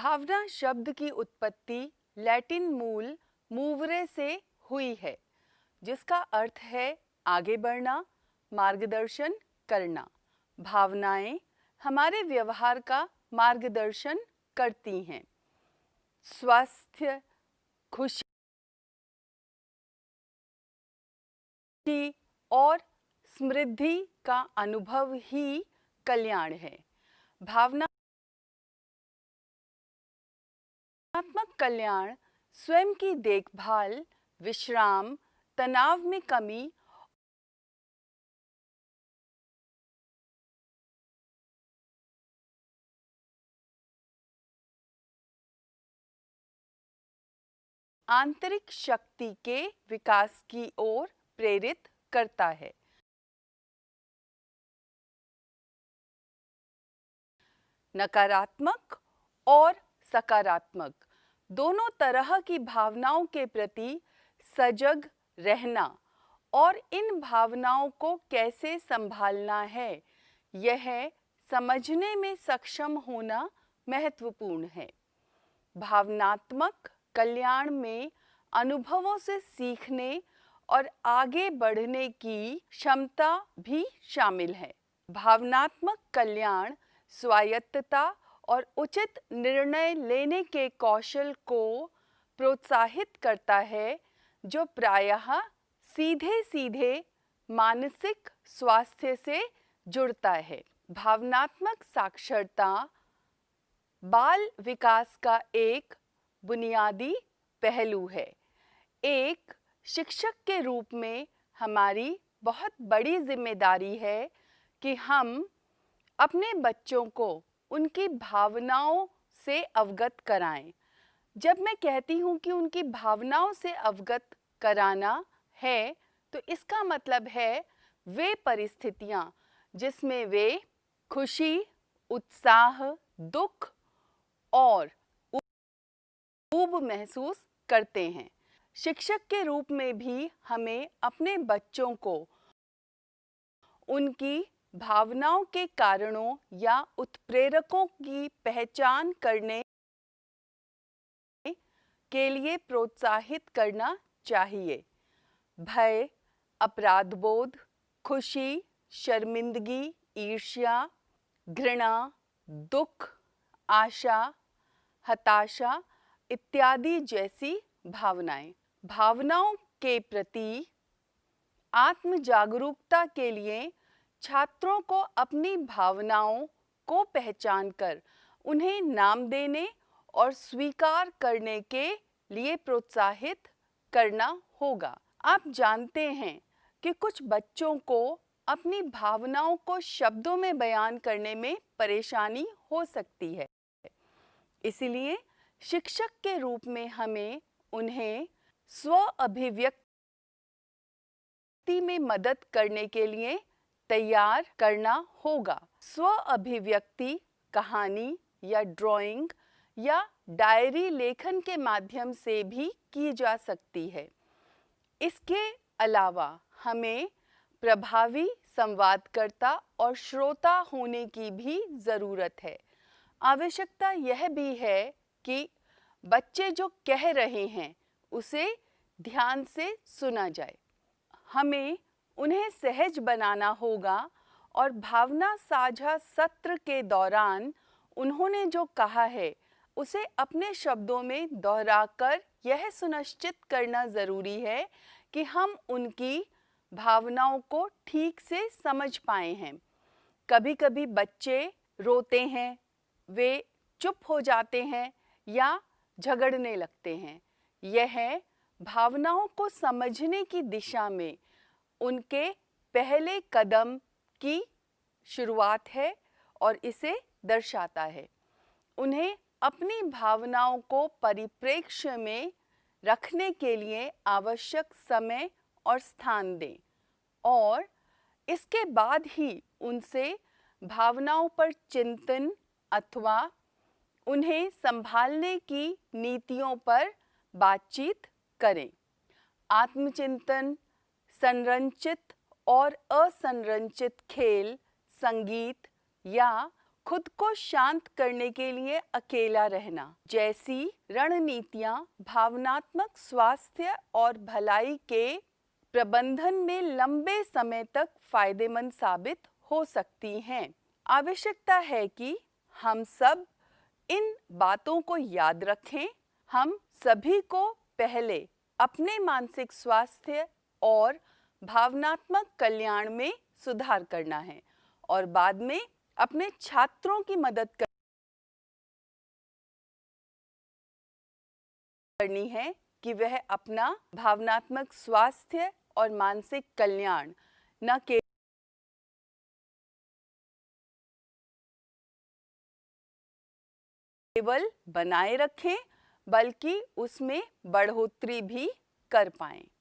भावना शब्द की उत्पत्ति लैटिन मूल मूवरे से हुई है, जिसका अर्थ है आगे बढ़ना, मार्गदर्शन करना। भावनाएं हमारे व्यवहार का मार्गदर्शन करती हैं। स्वास्थ्य, खुशी और समृद्धि का अनुभव ही कल्याण है। भावनात्मक कल्याण स्वयं की देखभाल, विश्राम, तनाव में कमी आंतरिक शक्ति के विकास की ओर प्रेरित करता है। नकारात्मक और सकारात्मक दोनों तरह की भावनाओं के प्रति सजग रहना और इन भावनाओं को कैसे संभालना है, यह समझने में सक्षम होना महत्वपूर्ण है। भावनात्मक कल्याण में अनुभवों से सीखने और आगे बढ़ने की क्षमता भी शामिल है। भावनात्मक कल्याण स्वायत्तता और उचित निर्णय लेने के कौशल को प्रोत्साहित करता है, जो प्रायः सीधे सीधे मानसिक स्वास्थ्य से जुड़ता है। भावनात्मक साक्षरता बाल विकास का एक बुनियादी पहलू है। एक शिक्षक के रूप में हमारी बहुत बड़ी जिम्मेदारी है कि हम अपने बच्चों को उनकी भावनाओं से अवगत कराएं। जब मैं कहती हूँ कि उनकी भावनाओं से अवगत कराना है, तो इसका मतलब है वे परिस्थितियाँ जिसमें वे खुशी, उत्साह, दुख और ऊब महसूस करते हैं। शिक्षक के रूप में भी हमें अपने बच्चों को उनकी भावनाओं के कारणों या उत्प्रेरकों की पहचान करने के लिए प्रोत्साहित करना चाहिए। भय, अपराधबोध, खुशी, शर्मिंदगी, ईर्ष्या, घृणा, दुख, आशा, हताशा इत्यादि जैसी भावनाएं। भावनाओं के प्रति आत्म जागरूकता के लिए छात्रों को अपनी भावनाओं को पहचान कर उन्हें नाम देने और स्वीकार करने के लिए प्रोत्साहित करना होगा। आप जानते हैं कि कुछ बच्चों को अपनी भावनाओं को शब्दों में बयान करने में परेशानी हो सकती है। इसलिए शिक्षक के रूप में हमें उन्हें स्व अभिव्यक्ति में मदद करने के लिए तैयार करना होगा। स्व अभिव्यक्ति कहानी या ड्राइंग या डायरी लेखन के माध्यम से भी की जा सकती है। इसके अलावा हमें प्रभावी संवादकर्ता और श्रोता होने की भी ज़रूरत है। आवश्यकता यह भी है कि बच्चे जो कह रहे हैं उसे ध्यान से सुना जाए। हमें उन्हें सहज बनाना होगा और भावना साझा सत्र के दौरान उन्होंने जो कहा है उसे अपने शब्दों में दोहराकर यह सुनिश्चित करना ज़रूरी है कि हम उनकी भावनाओं को ठीक से समझ पाए हैं। कभी कभी बच्चे रोते हैं, वे चुप हो जाते हैं या झगड़ने लगते हैं। यह भावनाओं को समझने की दिशा में उनके पहले कदम की शुरुआत है और इसे दर्शाता है। उन्हें अपनी भावनाओं को परिप्रेक्ष्य में रखने के लिए आवश्यक समय और स्थान दें और इसके बाद ही उनसे भावनाओं पर चिंतन अथवा उन्हें संभालने की नीतियों पर बातचीत करें। आत्मचिंतन, संरचित और असंरचित खेल, संगीत या खुद को शांत करने के लिए अकेला रहना जैसी रणनीतियां भावनात्मक स्वास्थ्य और भलाई के प्रबंधन में लंबे समय तक फायदेमंद साबित हो सकती हैं। आवश्यकता है कि हम सब इन बातों को याद रखें। हम सभी को पहले अपने मानसिक स्वास्थ्य और भावनात्मक कल्याण में सुधार करना है और बाद में अपने छात्रों की मदद करनी है कि वह अपना भावनात्मक स्वास्थ्य और मानसिक कल्याण न केवल बनाए रखें बल्कि उसमें बढ़ोतरी भी कर पाएं।